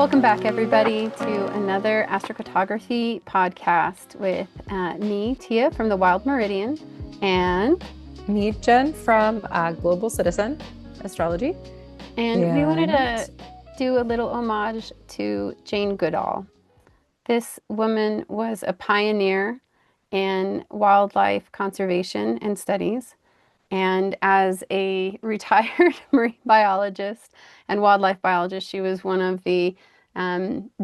Welcome back, everybody, to another astrocartography podcast with me, Tia, from the Wild Meridian, and Me, Jen, from Global Citizen Astrology. we wanted And to do a little homage to Jane Goodall. This woman was a pioneer in wildlife conservation and studies. And as a retired marine biologist and wildlife biologist, she was one of the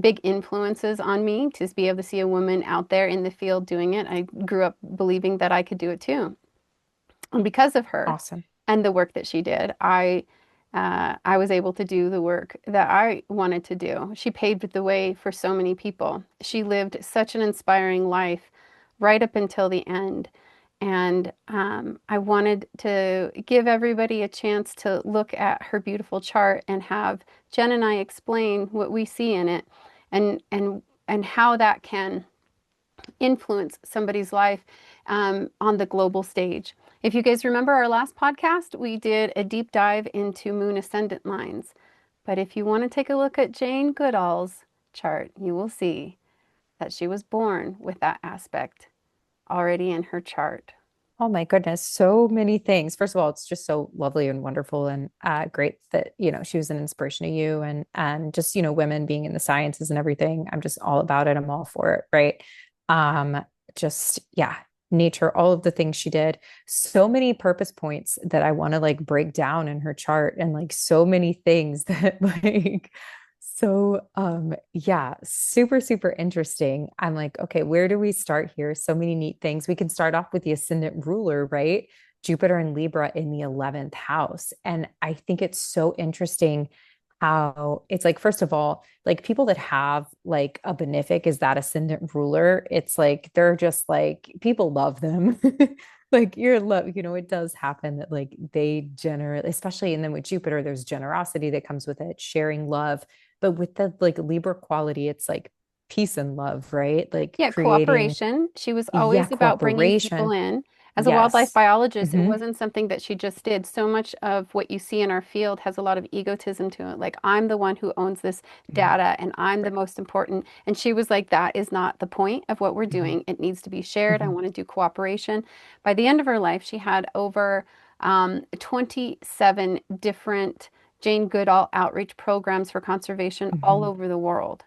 big influences on me to be able to see a woman out there in the field doing it. I grew up believing that I could do it too. And because of her awesome. and the work that she did, I was able to do the work that I wanted to do. She paved the way for so many people. She lived such an inspiring life right up until the end. And I wanted to give everybody a chance to look at her beautiful chart and have Jen and I explain what we see in it and how that can influence somebody's life on the global stage. If you guys remember our last podcast, we did a deep dive into moon ascendant lines. But if you want to take a look at Jane Goodall's chart, you will see that she was born with that aspect already in her chart. Oh my goodness, so many things. First of all, it's just so lovely and wonderful and great that, she was an inspiration to you and just, women being in the sciences and everything. I'm just all about it. I'm all for it, right? Um, just yeah, nature, all of the things she did. So many purpose points that I want to like break down in her chart and like so many things that like yeah, super, super interesting. I'm like, okay, where do we start here? So many neat things. We can start off with the ascendant ruler, right? Jupiter and Libra in the 11th house. And I think it's so interesting how it's like, first of all, like people that have like a benefic is that ascendant ruler, it's like they're just like people love them. Like you're love, it does happen that like they generally, especially and then with Jupiter, there's generosity that comes with it, sharing love. But with the like Libra quality, it's like peace and love, right? Like Yeah, creating, cooperation. She was yeah, always about bringing people cooperation. in. As a wildlife Yes. biologist, it Hmm. wasn't something that she just did. So much of what you see in our field has a lot of egotism to it. Like, I'm the one who owns this data and I'm the Right. most important. And she was like, that is not the point of what we're Hmm. doing. It needs to be shared. I Hmm. want to do cooperation. By the end of her life, she had over 27 different Jane Goodall outreach programs for conservation all Hmm. over the world.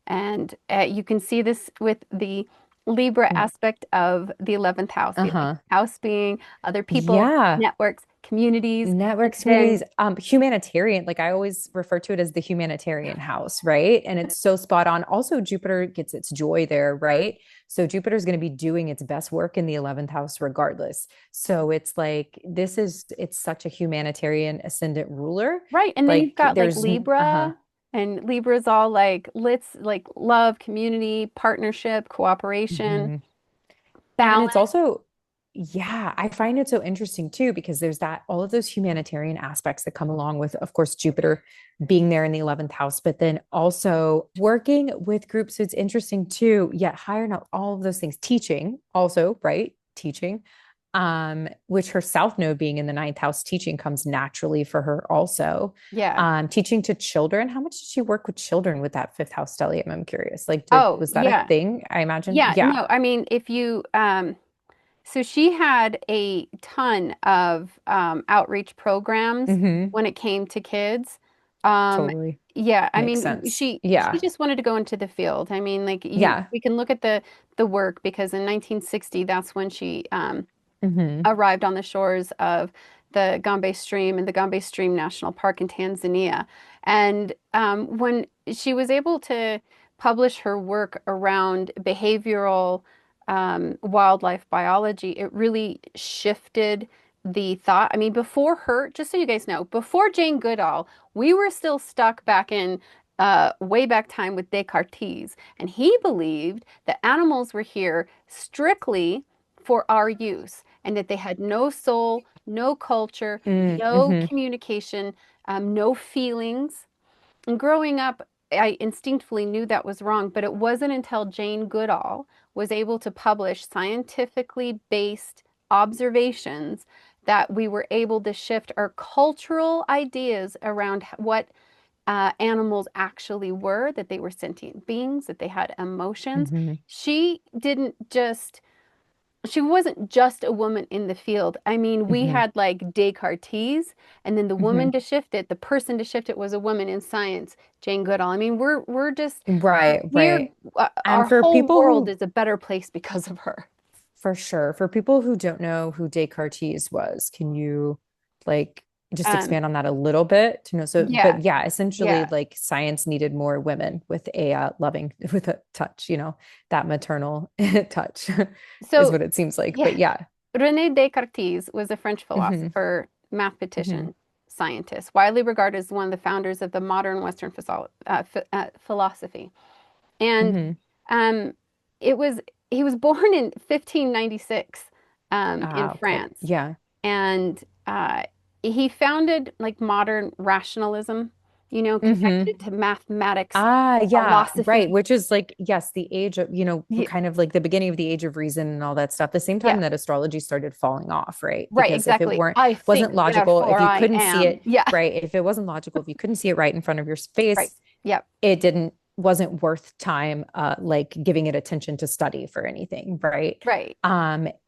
And you can see this with the Libra aspect of the 11th house, the 11th Uh-huh. house being other people, Yeah. networks, communities, and Networks, then communities, humanitarian, like I always refer to it as the humanitarian house, right? And it's so spot on. Also, Jupiter gets its joy there, right? So Jupiter is going to be doing its best work in the 11th house regardless. So it's like it's such a humanitarian ascendant ruler. right. And then you've Like got like there's uh-huh. Libra, and Libra's all like, let's like love, community, partnership, cooperation, Mhm. And then balance. it's also, yeah, I find it so interesting too, because there's that all of those humanitarian aspects that come along with, of course, Jupiter being there in the 11th house, but then also working with groups. So it's interesting too. Yeah, higher now, all of those things, teaching also, right? Teaching. Which her South Node being in the ninth house, teaching comes naturally for her also. Yeah. Teaching to children. How much did she work with children with that fifth house stellium? I'm curious. Like, Oh, was that a yeah. thing? I imagine. Yeah. Yeah. No, I mean, if you, so she had a ton of outreach programs Hmm. when it came to kids. Um, Totally. yeah, I Makes mean, sense. she Yeah. just wanted to go into the field. I mean, like Yeah. we can look at the work because in 1960, that's when she Hmm. arrived on the shores of the Gombe Stream and the Gombe Stream National Park in Tanzania. And when she was able to publish her work around behavioral wildlife biology, it really shifted the thought. I mean, before her, just so you guys know, before Jane Goodall, we were still stuck back in way back time with Descartes. And he believed that animals were here strictly for our use and that they had no soul, no culture, no Mm-hmm. communication, no feelings. And growing up, I instinctively knew that was wrong, but it wasn't until Jane Goodall was able to publish scientifically based observations that we were able to shift our cultural ideas around what animals actually were, that they were sentient beings, that they had emotions. Hmm. She didn't just she wasn't just a woman in the field. I mean, we Hmm. had like Descartes, and then the woman Hmm. to shift it, the person to shift it was a woman in science, Jane Goodall. I mean, we're just Right, we're right. our And for whole people world who, is a better place because of her. for sure, for people who don't know who Descartes was, can you like just Um, expand on that a little bit to know? So, yeah, but yeah, essentially, yeah. like science needed more women with a loving, with a touch, that maternal touch is So, what it seems like. yeah, But yeah. René Descartes was a French Hmm. philosopher, Hmm. mathematician, scientist, widely regarded as one of the founders of the modern Western philosophy. And Hmm. um, it was he was born in 1596 in Ah, okay. France, Yeah. and he founded like modern rationalism, Hmm. connected to mathematics, Ah, yeah, right. philosophy. Which is like, yes, the age of, Yeah, kind of like the beginning of the age of reason and all that stuff. The same time yeah, that astrology started falling off, right? right, Because if it exactly. weren't, I wasn't think, logical, if therefore you I couldn't see am. it, Yeah, right? If it wasn't logical, if you couldn't see it right in front of your right. face, Yep, wasn't worth time, like giving it attention to study for anything, right? right.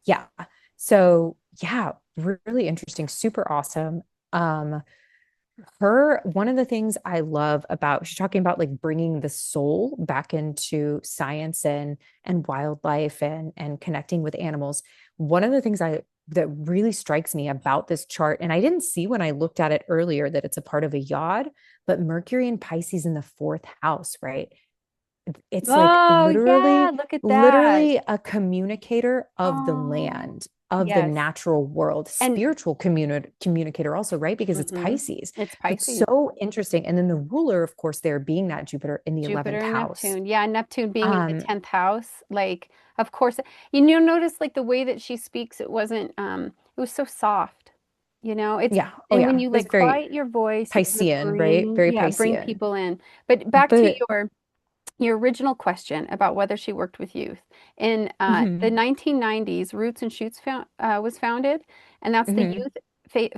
Yeah. So yeah, really interesting, super awesome. Um, one of the things I love about, she's talking about like bringing the soul back into science and wildlife and connecting with animals. One of the things that really strikes me about this chart, and I didn't see when I looked at it earlier that it's a part of a yod, but Mercury and Pisces in the fourth house, right? It's like Oh, yeah, literally, look at that. literally a communicator of the Oh, land, of the yes. natural world, And spiritual communicator also, right? Because it's Pisces. it's So it's Pisces. so interesting. And then the ruler, of course, there being that Jupiter in the Jupiter 11th and house. Neptune. Yeah, Neptune being in the Um, 10th house. Like, of course, you'll notice like the way that she speaks, it was so soft. It's yeah. Oh and when yeah. you It was like very quiet your voice, you kind of Piscean, right? Very bring Piscean. people in. But back to But your original question about whether she worked with youth. In the mhm, 1990s, Roots and Shoots was founded, and that's the mhm. youth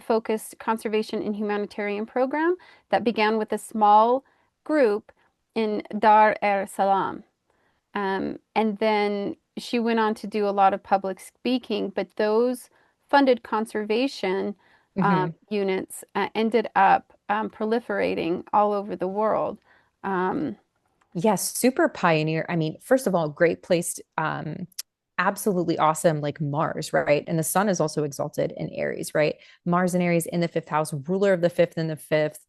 focused conservation and humanitarian program that began with a small group in Dar es Salaam. And then she went on to do a lot of public speaking, but those funded conservation Mhm. units ended up proliferating all over the world. Um, Yes, super pioneer. I mean, first of all, great place, absolutely awesome, like Mars, right? And the sun is also exalted in Aries, right? Mars in Aries in the fifth house, ruler of the fifth in the fifth.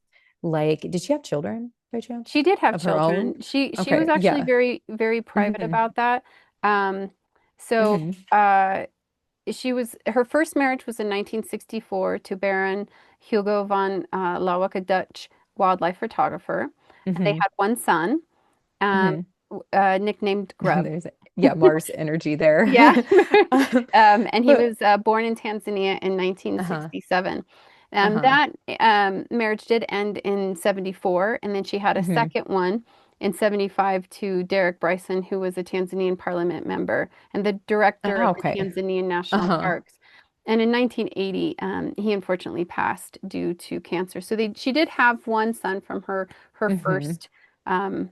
Like, did she have children by chance She did have of her own? children. She was Okay, actually yeah. very, very private Hmm. about that. Um, so Hmm. her first marriage was in 1964 to Baron Hugo van Lauwke, a Dutch wildlife photographer. And they Hmm. had one son, um, Hmm. nicknamed Grub. There's, yeah, Mars energy there. Yeah. Um, And he but was born in Tanzania in uh-huh, 1967. uh-huh. That marriage did end in 74, and then she had a Hmm. second one in 75 to Derek Bryson, who was a Tanzanian parliament member and the director Ah, of the okay. Tanzanian National Uh-huh. Parks. And in 1980, he unfortunately passed due to cancer. So she did have one son from her Hmm. first um,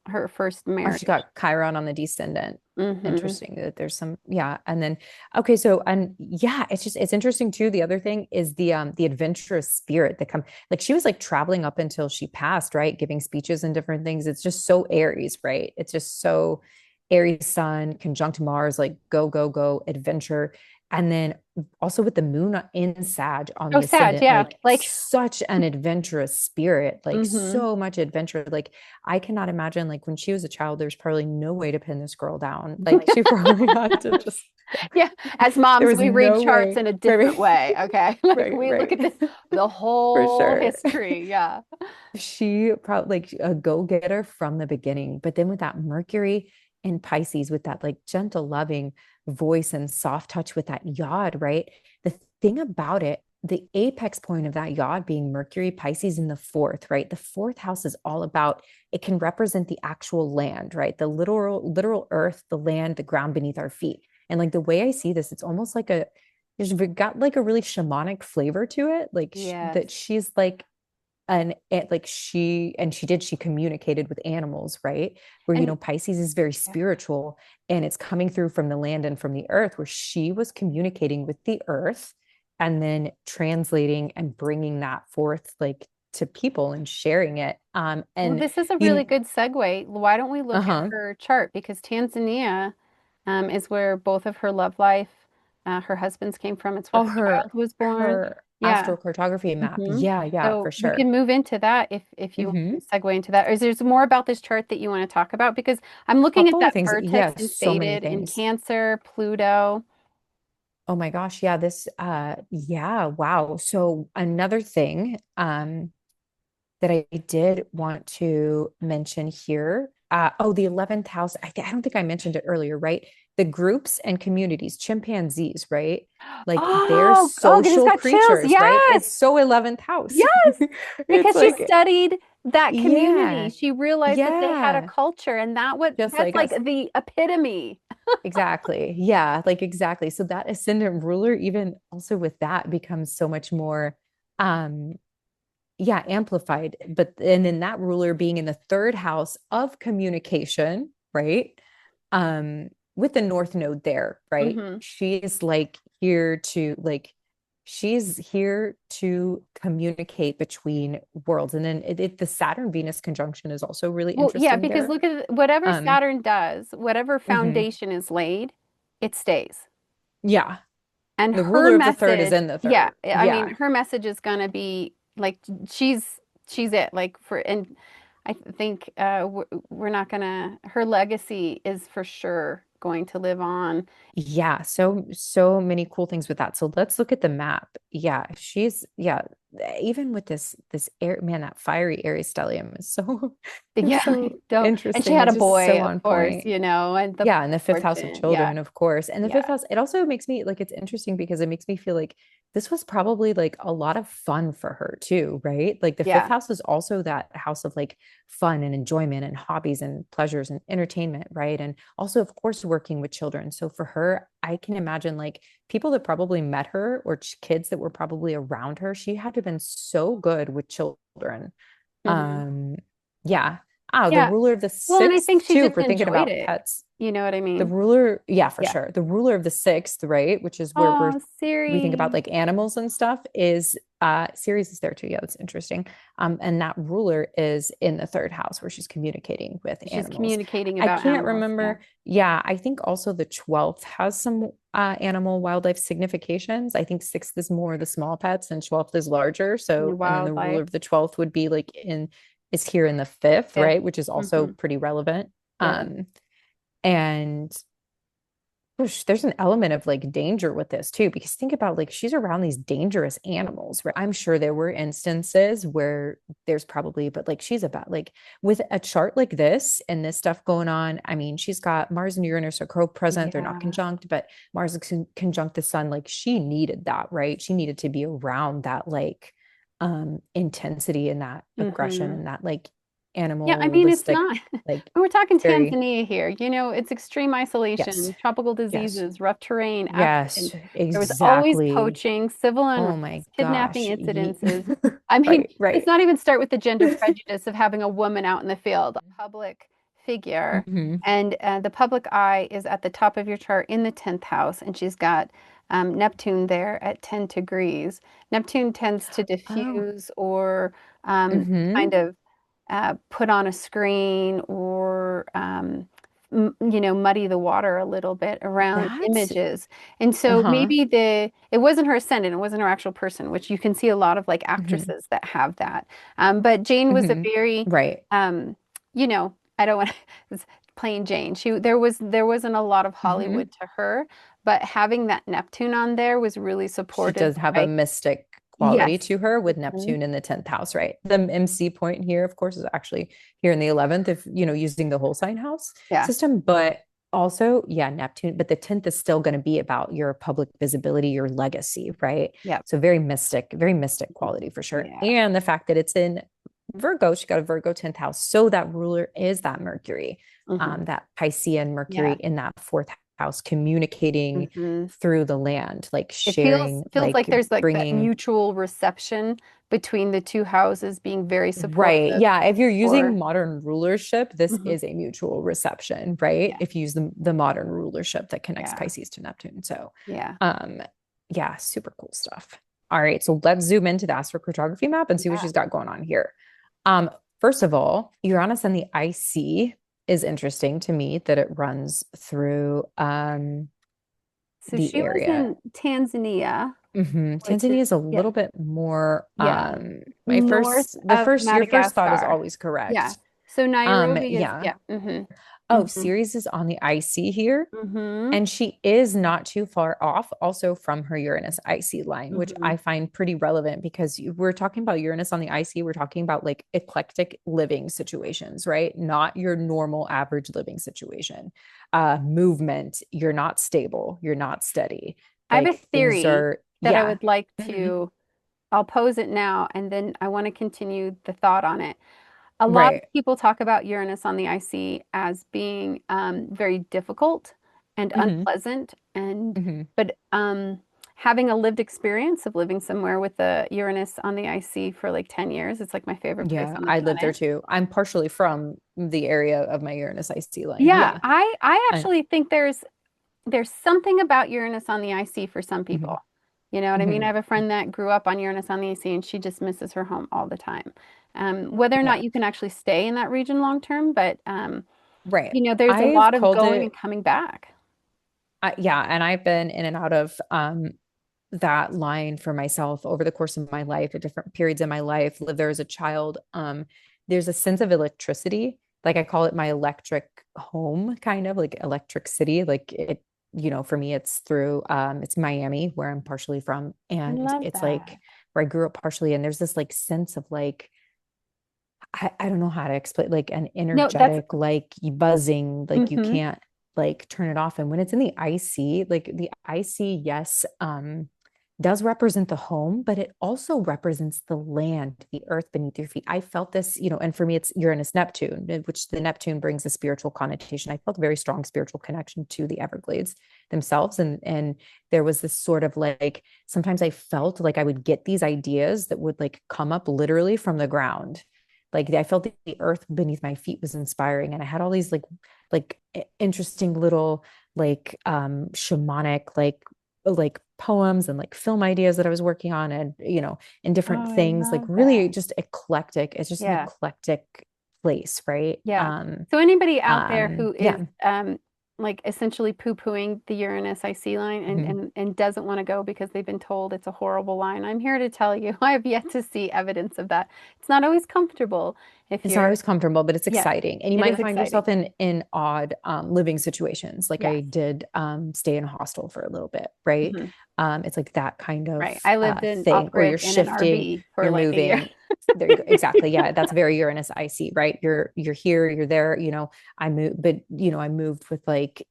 her first Oh, she marriage. got Chiron on the descendant. Hmm. Interesting that there's some, yeah. And then, okay, so, and yeah, it's interesting too. The other thing is the adventurous spirit that like she was like traveling up until she passed, right? Giving speeches and different things. It's just so Aries, right? It's just so Aries sun, conjunct Mars, like go, go, go, adventure. And then also with the moon in Sag on Oh, the sad. ascendant, Yeah. like Like, such an adventurous spirit, like hmm. so much adventure. Like I cannot imagine, like when she was a child, there's probably no way to pin this girl down. Like she probably had to just, Yeah. As there moms, was we read no charts way. in a Right, different way. Okay. Like right, we look right, at the for whole sure. history. Yeah. She probably like a go-getter from the beginning, but then with that Mercury in Pisces, with that like gentle, loving voice and soft touch with that yod, right? The thing about it, the apex point of that yod being Mercury, Pisces in the fourth, right? The fourth house is all about, it can represent the actual land, right? The literal earth, the land, the ground beneath our feet. And like the way I see this, it's almost like there's got like a really shamanic flavor to it, like Yes. that she's like and it, like she communicated with animals, right? Where, And Pisces is very yeah. spiritual, and it's coming through from the land and from the earth, where she was communicating with the earth and then translating and bringing that forth, like, to people and sharing it. Well, And this is a you really good segue. Why don't we look at uh-huh. her chart? Because Tanzania is where both of her love life, her husband's came from. It's where Oh, her child was born. her Yeah. astrocartography map. hmm Yeah, yeah, for So we sure. can move into that if you want Hmm. to segue into that. Or is there more about this chart that you want to talk about? Because I'm looking at Couple of that things. vertex Yeah, in so many Fated in things. Cancer, Pluto. Oh my gosh, yeah, yeah, wow. So another thing that I did want to mention here. The 11th house. I don't think I mentioned it earlier, right? The groups and communities, chimpanzees, right? Like, they're Oh, I just social got chills. creatures, right? Yes. It's so 11th house. Yes. It's Because she like, studied that community. yeah, She realized that they had a yeah, culture and just that's like like us. the epitome. Exactly. Yeah, like exactly. So that ascendant ruler, even also with that, becomes so much more um yeah, amplified. But and then that ruler being in the third house of communication, right? With the North Node there, right? hmm She's like here to like she's here to communicate between worlds. And then the Saturn Venus conjunction is also really Well, yeah, interesting because there. look at whatever Um, Saturn does, whatever mhm. foundation is laid, it stays. Yeah. And The her ruler of the third is message, in the yeah, third. I mean, Yeah. her message is gonna be like she's it. Like for and I think we're not gonna. Her legacy is for sure going to live on. Yeah, so many cool things with that. So let's look at the map. Yeah, even with this air, man, that fiery Aries stellium is so it's Yeah, so don't. And she interesting. had a It's just boy, so of on course, point. and the Yeah, and the fifth house of fortune. Yeah, children, of course. And the fifth yeah, house, it also makes me like, it's interesting because it makes me feel like this was probably like a lot of fun for her too, right? Like the fifth yeah. house is also that house of like fun and enjoyment and hobbies and pleasures and entertainment, right? And also, of course, working with children. So for her, I can imagine like people that probably met her or kids that were probably around her, she had to have been so good with children. hmm Um, yeah. Oh, the Yeah. ruler of the Well, and I sixth, think she too, just for thinking enjoyed about it. pets. You know what I The mean? ruler, yeah, for Yeah. sure. The ruler of the sixth, right, which is where Oh, we think about Siri. like animals and stuff, is Ceres is there too. Yeah, that's interesting. And that ruler is in the third house where she's communicating with She's animals. communicating I about can't animals. Yeah. remember. Yeah, I think also the 12th has some animal wildlife significations. I think sixth is more the small pets and 12th is larger. And the So, and then the ruler wildlife. of the 12th would be like is here in the fifth, Yeah. right? Which is also hmm pretty relevant. Yeah. Um, and Whoosh, there's an element of like danger with this too, because think about like she's around these dangerous animals, right? I'm sure there were instances where there's probably, but like she's about like with a chart like this and this stuff going on. I mean, she's got Mars and Uranus are co-present, they're not Yeah. conjunct, but Mars is conjunct the sun. Like she needed that, right? She needed to be around that like intensity and that aggression hmm and that like Yeah, I mean, it's animalistic, not, like we're talking very, Tanzania here. It's extreme yes, isolation, tropical yes. diseases, rough terrain, Yes, African. There was always exactly. poaching, civil Oh unrest, my kidnapping gosh. incidences. I mean, Right, let's right. not even start with the gender prejudice of having a woman out in the field, a public figure. Hmm. And the public eye is at the top of your chart in the 10th house, and she's got Neptune there at 10 degrees. Neptune tends to Oh. diffuse or Hmm. kind of put on a screen or muddy the water a little bit around That's images. And so uh-huh. maybe it wasn't her ascendant, it wasn't her actual person, which you can see a lot of like Hmm. actresses that have that. But Jane was a Hmm. very Right. I don't want to playing Jane. There wasn't a lot of Hmm. Hollywood to her, but having that Neptune on there was really She supported does have a by mystic quality yes. to her with Mhm. Neptune in the 10th house, right? The MC point here, of course, is actually here in the 11th, if using the whole sign house Yeah. system. But also, yeah, Neptune, but the 10th is still going to be about your public visibility, your legacy, right? Yep. So very mystic quality for sure. Yeah. And the fact that it's in Virgo, she got a Virgo 10th house. So that ruler is that Mercury, hmm that Piscean Mercury Yeah. in that fourth house, communicating Hmm. through the land, like It feels sharing, feels like like there's like that bringing. mutual reception between the two houses being very Right. supportive Yeah. If you're using for. modern rulership, this Mhm. is a mutual reception, right? Yeah, If you use the modern rulership that connects yeah, Pisces to Neptune. So, yeah, um, yeah, super cool stuff. All right. So let's zoom into the astrocartography map and see what yeah. she's got going on here. Um, First of all, Uranus and the IC is interesting to me that it runs through So the she was area. in Tanzania, which Tanzania is, is a yeah, little bit more yeah, my north first the of first your first thought is Madagascar. always Yeah. correct. So Nairobi is, Yeah. yeah. Oh, Hmm. Ceres is on the IC here. Hmm. And she is not too far off also from her Uranus IC line, which Hmm. I find pretty relevant because we're talking about Uranus on the IC. We're talking about like eclectic living situations, right? Not your normal average living situation. Movement, you're not stable, you're not steady. I have a Like things theory are, that I yeah. would like Mhm. to, I'll pose it now, and then I want to continue the thought on it. A lot of Right. people talk about Uranus on the IC as being very difficult and Hmm. unpleasant, and Hmm. but having a lived experience of living somewhere with the Uranus on the IC for like 10 years, it's like my favorite place Yeah, on the I live there planet. too. I'm partially from the area of my Uranus IC line. Yeah, Yeah. I I know. actually think there's something about Uranus on the IC for some Hmm. people. You know what I mean? I Hmm. have a friend that grew up on Uranus on the IC and she just misses her home all the time. Whether or Yeah. not you can actually stay in that region long term, but Right. there's a I've lot of called going and it, coming back. yeah, and I've been in and out of that line for myself over the course of my life, at different periods in my life, lived there as a child. There's a sense of electricity. Like I call it my electric home, kind of like electric city. Like it, for me, it's through it's Miami, where I'm partially from. I And love it's like that. where I grew up partially. And there's this like sense of like I don't know how to explain, like an No, that's energetic, like buzzing, like you hmm can't like turn it off. And when it's in the IC, like the IC, yes, does represent the home, but it also represents the land, the earth beneath your feet. I felt this, and for me, it's Uranus Neptune, which the Neptune brings a spiritual connotation. I felt a very strong spiritual connection to the Everglades themselves. And there was this sort of like sometimes I felt like I would get these ideas that would like come up literally from the ground. Like I felt the earth beneath my feet was inspiring, and I had all these like interesting little like shamanic like poems and like film ideas that I was working on, and and oh, different I things, like love really that. just eclectic. It's just an Yeah. eclectic place, right? Yeah. So anybody out there who is Yeah. like essentially poo-pooing the Uranus IC line and, Mhm. and doesn't want to go because they've been told it's a horrible line, I'm here to tell you I have yet to see evidence of that. It's not always comfortable if It's not you're, always comfortable, but it's yeah, exciting. And you it is might find exciting. yourself in odd living situations. Like I Yes. did stay in a hostel for a little bit, right? Hmm. It's like that kind Right. of I lived in thing where you're off-grid in an shifting, RV for you're like a year. moving. There you go. Exactly. Yeah, that's very Uranus IC, right? You're here, you're there, I moved, but I moved with like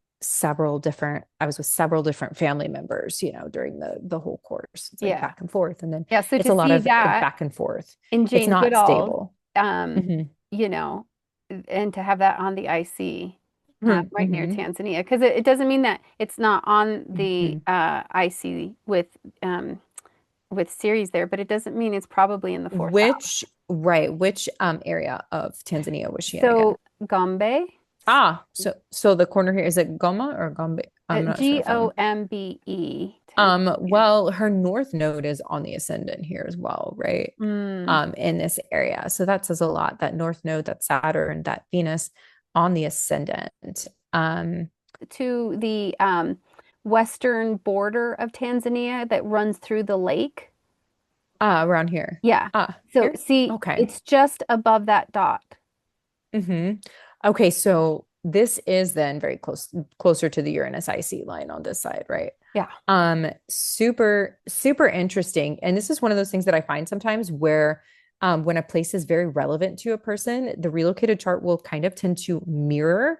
I was with several different family members, during the whole course. It's like Yeah. back and forth. And then Yeah. So it's to a lot see of that back and forth. in It's Jane not Goodall, stable. um, Hmm. you know, and to have that on the IC right near Hmm. Tanzania, because it doesn't mean that it's not on the Hmm. IC with Ceres there, but it doesn't mean it's probably in the fourth house. Which area of Tanzania was she in again? So Gombe, So the corner here, is it Goma or Gombe? I'm not sure if I'm Gombe, Tanzania. well, her north node is on the ascendant here as well, right? Mm. In this area. So that says a lot. That north node, that Saturn, that Venus on the ascendant. Um, To the western border of Tanzania that runs through the lake. Around here. Yeah. So Here? see, Okay. it's just above that dot. Hmm. Okay, so this is then very closer to the Uranus IC line on this side, right? Yeah. Super, super interesting. And this is one of those things that I find sometimes where when a place is very relevant to a person, the relocated chart will kind of tend to mirror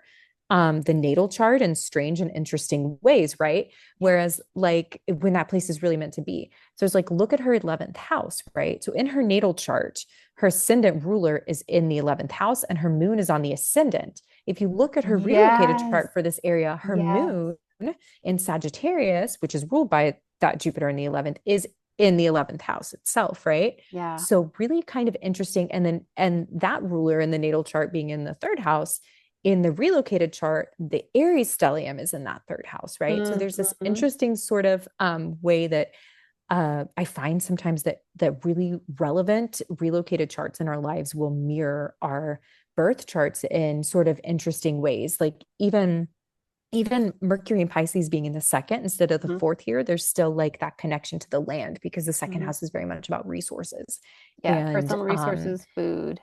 the natal chart in strange and interesting ways, right? Yeah. Whereas, like, when that place is really meant to be. So it's like, look at her 11th house, right? So in her natal chart, her ascendant ruler is in the 11th house and her moon is on the ascendant. If you look at her relocated Yes. chart for this area, her Yes. moon in Sagittarius, which is ruled by that Jupiter in the 11th, is in the 11th house itself, right? Yeah. So really kind of interesting. And that ruler in the natal chart being in the third house, in the relocated chart, the Aries stellium is in that third house, right? So there's this Hmm. interesting sort of way that I find sometimes that really relevant relocated charts in our lives will mirror our birth charts in sort of interesting ways. Like even Mercury and Pisces being in the second instead of the Hmm. fourth here, there's still like that connection to the land because the second Hmm. house is very much about resources Yeah, and personal resources, food.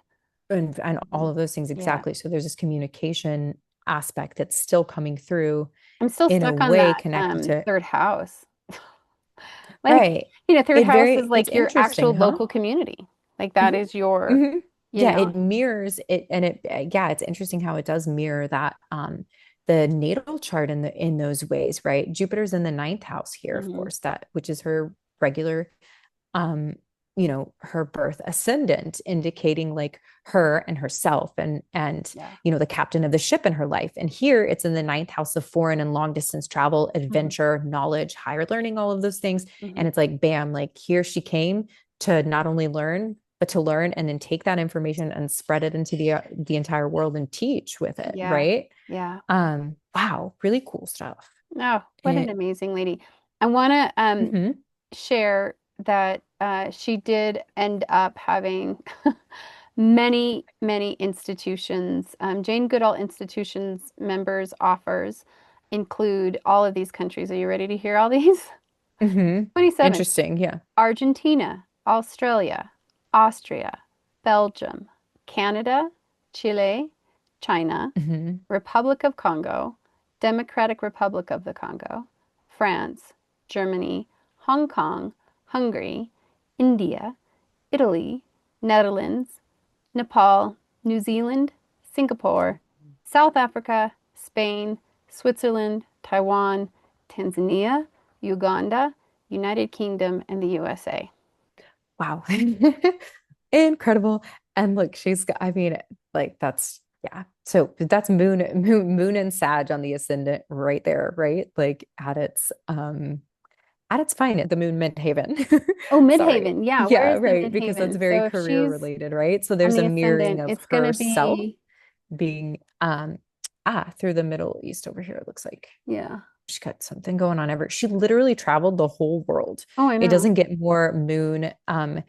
and all Mhm. of those things Yeah. exactly. So there's this communication aspect that's still coming through I'm still in a stuck on way that connected to third house. Like, right. third It house is very it's like your interesting, actual huh? local community. Like that Mhm. is your, Mhm. you Yeah, know. it mirrors it, and it yeah, it's interesting how it does mirror that the natal chart in those ways, right? Jupiter's in the ninth house here, of Hmm. course, that which is her regular um her birth ascendant, indicating like her and herself and Yeah. the captain of the ship in her life. And here it's in the ninth house of foreign and long distance travel, Hmm. adventure, knowledge, higher learning, all of those things. Hmm. And it's like bam, like here she came to not only learn but to learn and then take that information and spread it into the entire world and teach with it, Yeah. right? Yeah. Wow, really cool stuff. Oh, what an It, amazing lady. I want to mhm, share that she did end up having many, many institutions. Jane Goodall institutions members offers include all of these countries. Are you ready to hear all these? mhm. 27. Interesting, yeah. Argentina, Australia, Austria, Belgium, Canada, Chile, China, Mhm. Republic of Congo, Democratic Republic of the Congo, France, Germany, Hong Kong, Hungary, India, Italy, Netherlands, Nepal, New Zealand, Singapore, South Africa, Spain, Switzerland, Taiwan, Tanzania, Uganda, United Kingdom, and the USA. Wow. Incredible. And look, I mean, like that's, yeah. So that's moon and Sag on the ascendant right there, right? Like at its finest, the moon Midhaven. Oh, Sorry. Midhaven. Yeah, where Yeah, is the right. Because that's Midhaven? very So if career she's related, right? So on there's the a mirroring ascendant, of it's going to herself be, being through the Middle East over here, it looks like. yeah. She's got something going on ever. She literally traveled the whole world. Oh, I It know. doesn't get more moon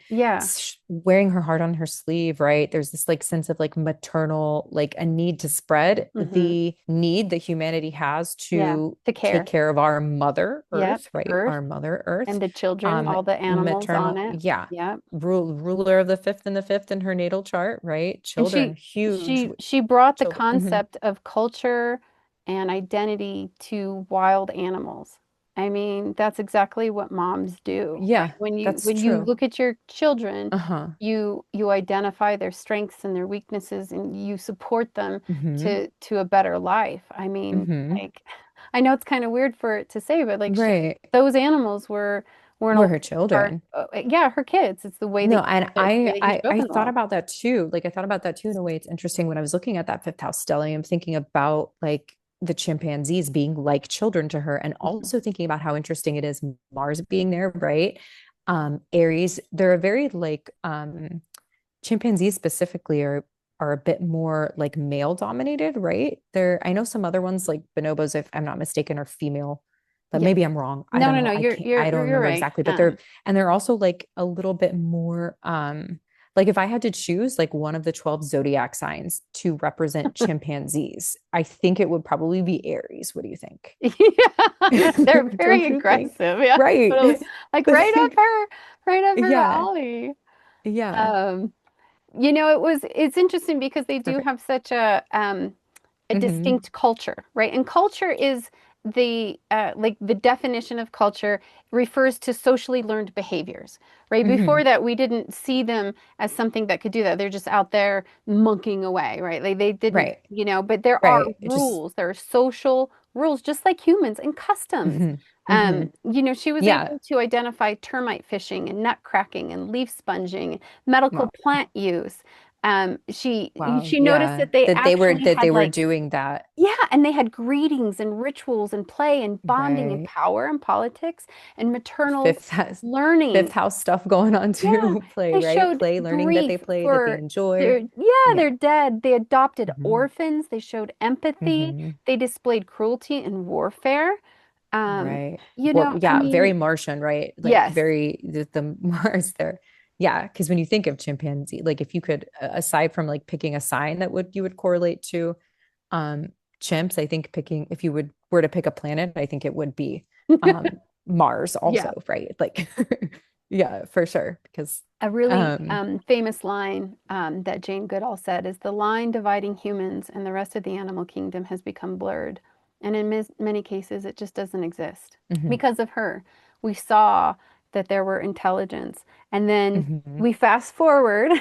Yeah. wearing her heart on her sleeve, right? There's this like sense of like maternal, like a need to spread Hmm. the need that humanity has Yeah. to To take care. care of our mother Yep. earth, right? Earth Our mother earth. and the children, Um all the animals on maternal, it. yeah. Yep. Ruler of the fifth and the fifth in her natal chart, right? And Children, huge she brought the children. Mhm. concept of culture and identity to wild animals. I mean, that's exactly what moms do, right? Yeah, When you that's when you true. look at your children, Uh-huh. you identify their strengths and their weaknesses and you support them Hmm. to a better life. I mean, Hmm. like I know it's kind of weird for it to say, but like Right. those animals were an We're old her part. children. Yeah, her kids. It's the way No, and it's the way that you show up I in the thought world. about that too. Like I thought about that too in a way. It's interesting when I was looking at that fifth house stellium, thinking about like the chimpanzees being like children to her, and Mhm. also thinking about how interesting it is Mars being there, right? Aries, they're a very like chimpanzees specifically are a bit more like male dominated, right? I know some other ones like bonobos, if I'm not mistaken, are female, but Yes. maybe I'm wrong. I No, don't no, know. no. I don't You're remember right. exactly, but they're also like a little bit more like if I had to choose like one of the 12 zodiac signs to represent chimpanzees, I think it would probably be Aries. What do you think? Yeah, they're very Don't you think? aggressive. Yeah, Right. totally. Like Like, right up her yeah. alley. Yeah. Um, it's interesting because they do Perfect. have such a Hmm. distinct culture, right? And culture is the like the definition of culture refers to socially learned behaviors, right? Before Hmm. that, we didn't see them as something that could do that. They're just out there monkeying away, right? Like they didn't, Right. but there are Right. It just rules. There are social rules, just like humans, and customs. hmm hmm She was Yeah. able to identify termite fishing and nut cracking and leaf sponging, medical Well, plant use. Wow. She noticed Yeah. that they actually That they had were like, doing that. yeah, and they had greetings and rituals and play and bonding and Right. power and politics and maternal Fifth house, fifth learning. house stuff going on Yeah, too. Play, they right? showed Play, learning that they grief play, that they for enjoy. their, yeah, Yeah. they're dead. They adopted Hmm. orphans. They showed empathy. Hmm. They displayed cruelty and warfare. Right. I Yeah, very mean, Martian, right? Like yes. very the Mars there. Yeah, because when you think of chimpanzee, like if you could, aside from like picking a sign that would you would correlate to um chimps, I think picking if you would were to pick a planet, I think it would be Mars Yeah. also, right? Like yeah, for sure. Because A really um famous line that Jane Goodall said is the line dividing humans and the rest of the animal kingdom has become blurred. And in many cases, it just doesn't exist. mhm, Because of her, we saw that there were intelligence. And then mhm, we fast forward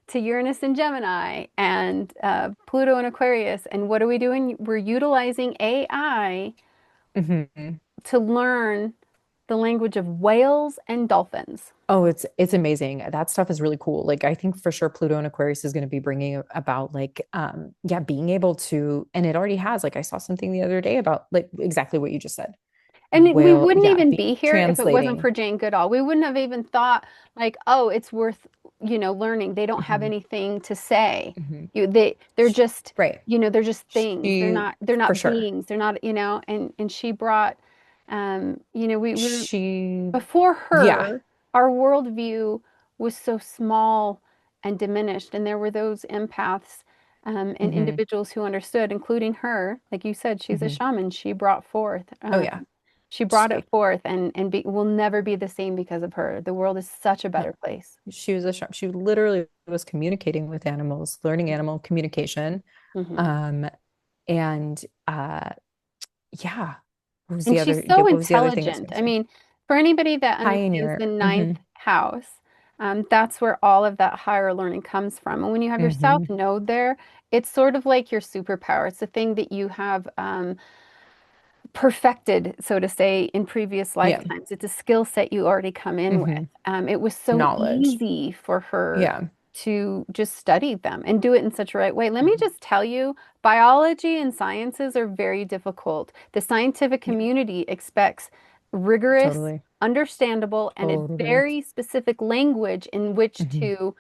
to Uranus and Gemini and Pluto and Aquarius. And what are we doing? We're utilizing AI mhm. to learn the language of whales and dolphins. Oh, it's amazing. That stuff is really cool. Like I think for sure Pluto and Aquarius is going to be bringing about like yeah, being able to and it already has like I saw something the other day about like exactly what you just said. We Well, wouldn't yeah, even be be here if it wasn't translating. for Jane Goodall. We wouldn't have even thought like, oh, it's worth, learning. They don't have Hmm. anything to say. Hmm. They're just, Right. they're just things. She They're for not sure. beings. They're not, and she brought, we were She before yeah. her, our worldview was so small and diminished, and there were those empaths and Hmm. individuals who understood, including her. Like you said, she's a Hmm. shaman. Oh yeah. She brought it She forth, and will never be the same because of her. The world is such a no. better place. She was she literally was communicating with animals, learning animal communication. Hmm. Um and yeah. What was And the she's other yeah, so what was the other thing I was intelligent. going to I say? mean, for anybody that understands Pioneer. the ninth Hmm. house, that's where all of that higher learning comes from. And when you have your South Hmm. Node there, it's sort of like your superpower. It's the thing that you have perfected, so to say, in previous Yeah. lifetimes. It's a skill set you already come in with. Hmm. It was so Knowledge. easy for her Yeah. to just study them and do it in such a right way. Let me Hmm. just tell you, biology and sciences are very difficult. The scientific Yeah. community expects rigorous, Totally. understandable, and a Totally. very specific language in which Hmm. to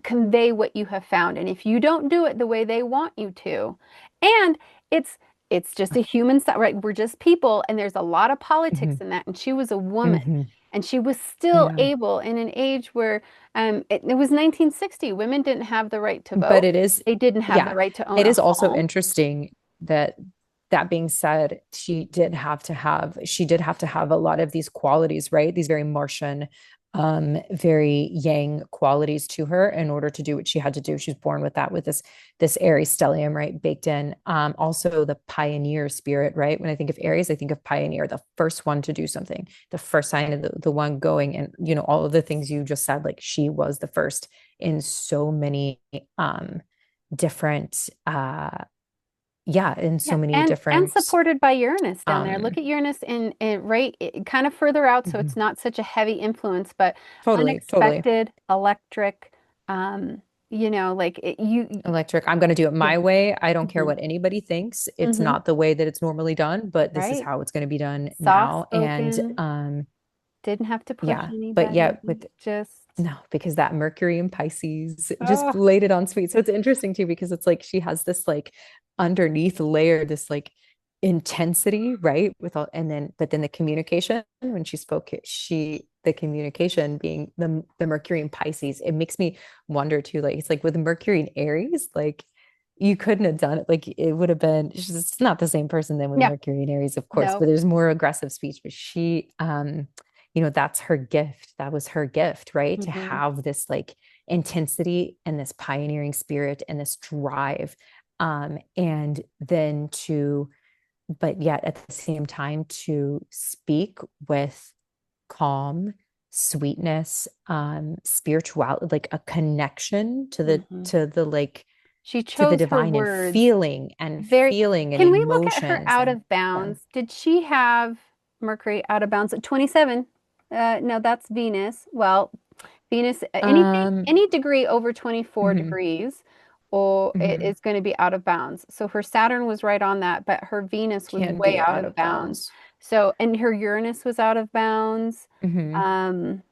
convey what you have found. And if you don't do it the way they want you to, and it's it's just a human side, right? We're just people, and there's a lot of politics Hmm. in that. And she was a woman, Hmm. and she was still Yeah. able in an age where it was 1960. Women didn't have the right to But vote. it is, They didn't have the yeah, right to own it a is also home. interesting that that being said, she did have to have a lot of these qualities, right? These very Martian, very yang qualities to her in order to do what she had to do. She's born with that, with this Aries stellium, right, baked in. Also the pioneer spirit, right? When I think of Aries, I think of pioneer, the first one to do something, the first sign of the one going, and all of the things you just said, like she was the first in so many different yeah, in Yeah, so many and different supported by Uranus down there. Look um at Uranus kind of further out, so it's mhm. not such a heavy influence, but Totally, totally. unexpected, electric, um, like Electric. I'm going to do it yeah. my way. I don't care Hmm. what anybody thinks. It's Hmm. not the way that it's normally done, but this is Right. how it's going to be done Soft now. And spoken, didn't have to push yeah, but anybody, yet with just no, because that Mercury in Pisces just oh, laid it on sweet. So it's interesting too, because it's like she has this like underneath layer, this like intensity, right? With all, and then, but then the communication, when she spoke, the communication being the Mercury in Pisces, it makes me wonder too, like, it's like with Mercury in Aries, like, you couldn't have done it. Like, it would have been, it's not the same person than with yeah, Mercury in Aries, of course, but no. there's more aggressive speech. But that's her gift. That was her gift, right? To Hmm. have this like intensity and this pioneering spirit and this drive. And then but yet at the same time to speak with calm, sweetness, spirituality, like a connection Hmm. She to the chose her divine and words very. feeling and Can we look at her emotions out and of yeah. bounds? Did she have Mercury out of bounds at 27? No, that's Venus. Well, Venus, Um, any degree over 24 mhm, degrees, or it mhm. is going to be out of bounds. So her Saturn was right on that, but her Venus was Can way be out out of of bounds. bounds. So, and her Uranus was out of bounds. Hmm. Um,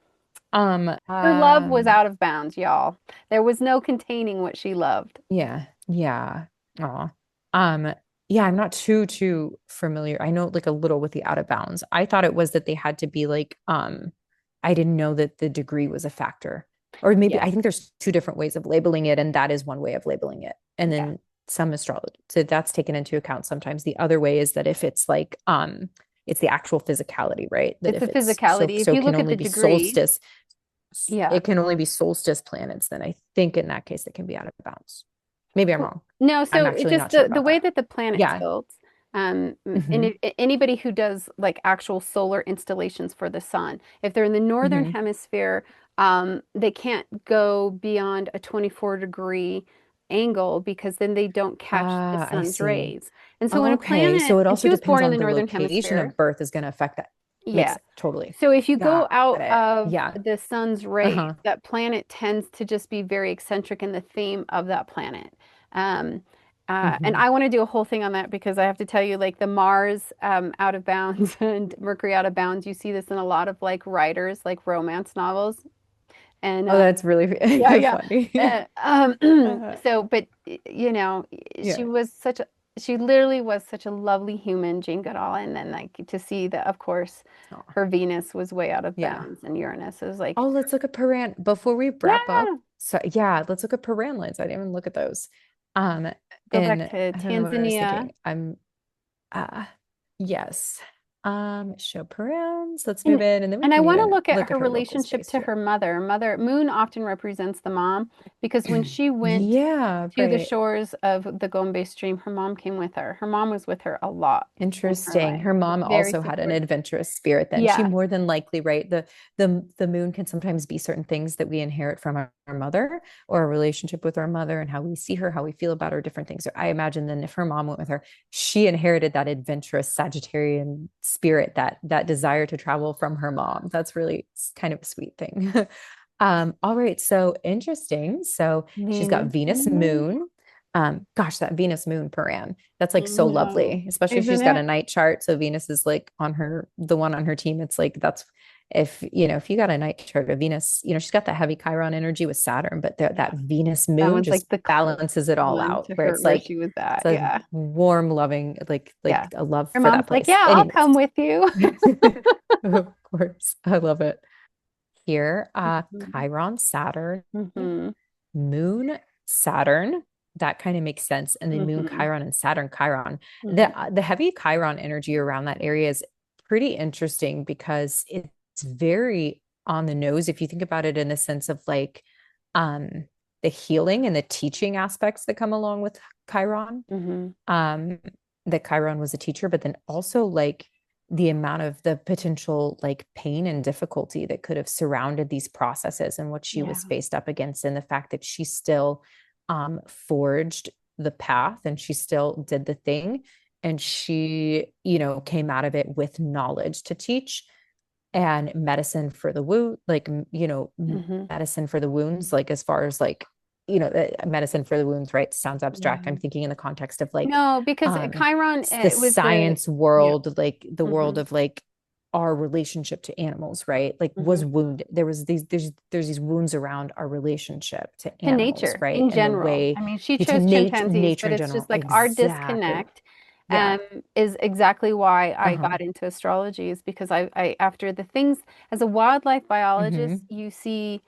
Um, her love was um, out of bounds, y'all. There was no containing what she loved. yeah, yeah. Aw. Um, yeah, I'm not too familiar. I know like a little with the out of bounds. I thought it was that they had to be like, I didn't know that the degree was a factor. Or maybe I Yeah, think there's two different ways of labeling it, and that is one way of labeling it. And yeah. then some astrology, so that's taken into account sometimes. The other way is that if it's like, it's the actual physicality, right? That It's the if it's so physicality. If so you can look at only the be degrees, solstice, yeah. it can only be solstice planets, then I think in that case it can be out of bounds. Maybe I'm wrong. No, I'm so it actually just not sure the about way that. that the planet Yeah. tilts, and Hmm. anybody who does like actual solar installations for the sun, if they're in the northern Hmm. hemisphere, they can't go beyond a 24-degree angle because then they don't catch the Ah, I sun's see. rays. And so when a Okay. planet, So it and also she was depends born in on the the northern location hemisphere, of birth is going to affect that. yeah. Makes totally. So if you go Got out it. of Yeah. the sun's rays, Uh-huh. that planet tends to just be very eccentric in the theme of that planet. Um, and Hmm. I want to do a whole thing on that because I have to tell you, like the Mars out of bounds and Mercury out of bounds, you see this in a lot of like writers, like romance novels. And Oh, that's really yeah, yeah. funny. So, but you know, she Yeah. was such a, she literally was such a lovely human, Jane Goodall. And then like to see that, of course, Oh, her Venus was way out of yeah. bounds and Uranus is like, Oh, let's look at Paran before we wrap up. yeah, So yeah, let's look at Paran lines. I didn't even look at those. Um, go back and to I don't know what I was Tanzania. thinking. Uh yes. Show params. Let's move And in, and then we and I can want to even look at look at her her local relationship space to too. her mother. Moon often represents the mom because when she went Yeah, to the right. shores of the Gombe stream, her mom came with her. Her mom was with her a lot in her Interesting. life. Her mom Very also had an supportive. adventurous spirit then. She Yeah. more than likely, right? The moon can sometimes be certain things that we inherit from our mother or a relationship with our mother and how we see her, how we feel about her, different things. So I imagine then if her mom went with her, she inherited that adventurous Sagittarian spirit, that desire to travel from her mom. That's really kind of a sweet thing. All right, so interesting. So she's got Venus Venus and Moon. moon. Gosh, that Venus moon Paran. That's I like so know. lovely, especially if Isn't she's got a it? night chart. So Venus is like on the one on her team. It's like that's if you got a night chart of Venus, she's got that heavy Chiron energy with Saturn, but Yeah. that Venus That moon one's like just the closest balances it all one out, to where her it's where like she was it's at. a Yeah. warm, loving, like Yeah. a love Her for that mom's like, place. yeah, I'll Anyways, come with you. of course, I love it. Here, Mhm. Chiron, Saturn, Mhm. Moon, Saturn. That kind of makes sense. And then Moon, Mhm. Chiron, and Saturn, Chiron. The Mhm. the heavy Chiron energy around that area is pretty interesting because it's very on the nose if you think about it in the sense of like um the healing and the teaching aspects that come along with Chiron. Mhm. Um, that Chiron was a teacher, but then also like the amount of the potential like pain and difficulty that could have surrounded these processes and what she Yeah. was faced up against, and the fact that she still forged the path and she still did the thing, and she came out of it with knowledge to teach and medicine for the wound, like Mhm. medicine for the wounds, like as far as like medicine for the wounds, right? Sounds abstract. I'm Yeah. thinking in the context of like No, because um Chiron the was the science yeah. world, like the world Mhm. of like our relationship to animals, right? Like was Mhm. wounded. There was these there's these wounds around our relationship to To animals, nature right? in And the general. way I mean, she to chose chimpanzees, nature but in it's general. just like our Exactly. disconnect Yeah. is exactly why I Uh-huh. got into astrology is because I after the things as a wildlife biologist, Mm-hmm. you see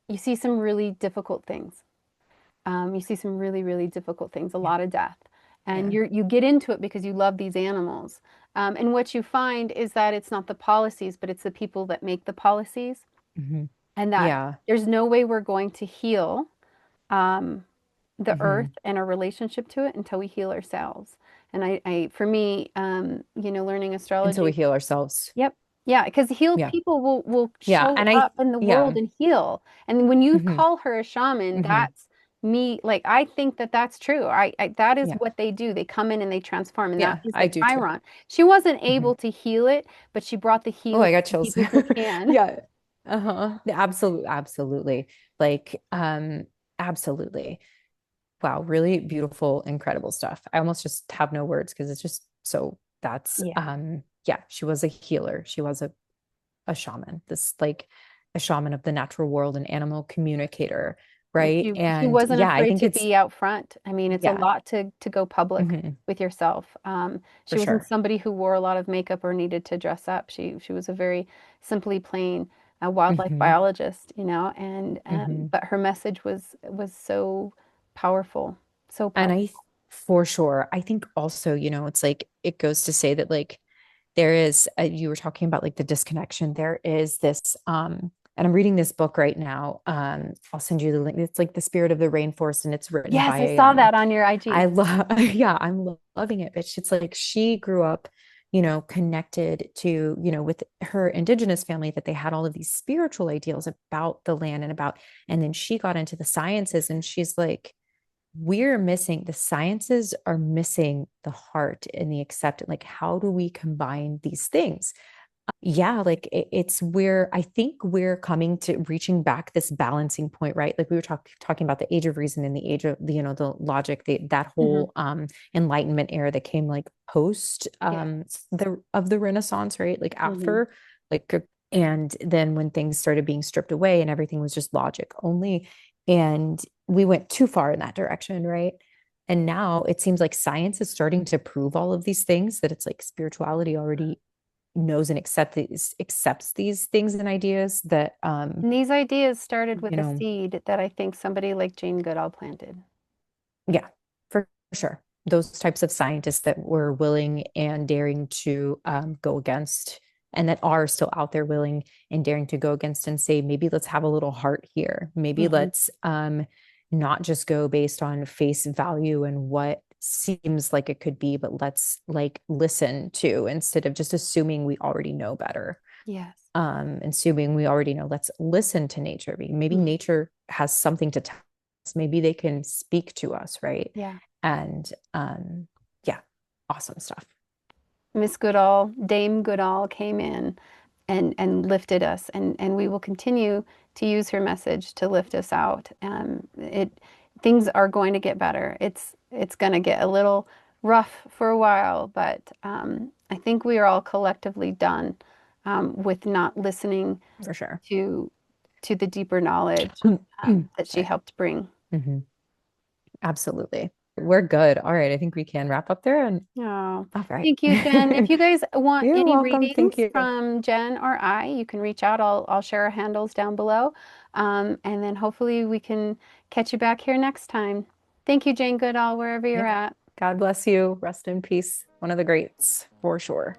you see some really difficult things. You see some really, really difficult things, a Yeah. lot of death. And Yeah. you get into it because you love these animals. And what you find is that it's not the policies, but it's the people that make the policies. Mm-hmm. And that Yeah. there's no way we're going to heal um, the Mm-hmm. earth and our relationship to it until we heal ourselves. And for me, learning Until we astrology, heal ourselves. yep, yeah, because healed Yeah. people will Yeah. show And up in the yeah. world and heal. And when you Mm-hmm. call her a shaman, Mm-hmm. me, like, I think that that's true. That is Yeah. what they do. They come in and they transform, and that Yeah, is the I do too. Chiron. She wasn't Mhm. able to heal it, but she brought the Oh, healing I got to chills. people who can. Yeah. Uh-huh. Absolutely, absolutely. Like, absolutely. Wow, really beautiful, incredible stuff. I almost just have no words because it's just so that's Yeah. yeah, she was a healer. She was a shaman. This like a shaman of the natural world, an animal communicator, And right? she And wasn't yeah, I afraid think to it's be out front. I mean, it's a yeah, lot to go public mhm, with yourself. for She wasn't sure. somebody who wore a lot of makeup or needed to dress up. She was a very simply plain wildlife Hmm. biologist, you know, and Hmm. but her message was so powerful, so And powerful. for sure, I think also, it's like it goes to say that like there is you were talking about like the disconnection. There is this and I'm reading this book right now. I'll send you the link. It's like The Spirit of the Rainforest, and it's written Yes, by I a saw that on your I IG. love yeah, loving it. But it's like she grew up, connected to, with her indigenous family that they had all of these spiritual ideals about the land and then she got into the sciences and she's like the sciences are missing the heart and the acceptance. Like, how do we combine these things? Yeah, like it's where I think we're coming to reaching back this balancing point, right? Like we were talking about the age of reason and the age of the logic, that Hmm. whole enlightenment era that came like post Yeah. the Renaissance, right? Like Hmm. after like and then when things started being stripped away and everything was just logic only, and we went too far in that direction, right? And now it seems like science is starting to prove all of these things that it's like spirituality already knows and accepts these things and ideas that And these ideas started with you a know seed that I think somebody like Jane Goodall planted. yeah, for sure, those types of scientists that were willing and daring to go against and that are still out there willing and daring to go against and say maybe let's have a little heart here, maybe Hmm. let's not just go based on face value and what seems like it could be, but let's like listen to instead of just assuming we already know better. Yes. Assuming we already know, let's listen to nature. Maybe Mhm. nature has something to tell us. Maybe they can speak to us, right? Yeah. And yeah, awesome stuff. Miss Goodall, Dame Goodall came in and lifted us, and we will continue to use her message to lift us out. It Things are going to get better. It's going to get a little rough for a while, but I think we are all collectively done with not listening For sure. to the deeper knowledge that she Sorry. helped bring. Hmm. Absolutely. We're good. All right. I think we can wrap up there. And Oh, all right. thank you, Jen. If you guys want You're any welcome. Thank readings you. from Jen or I, you can reach out. I'll share our handles down below. And then hopefully we can catch you back here next time. Thank you, Jane Goodall, wherever you're Yep. at. God bless you. Rest in peace. One of the greats for sure.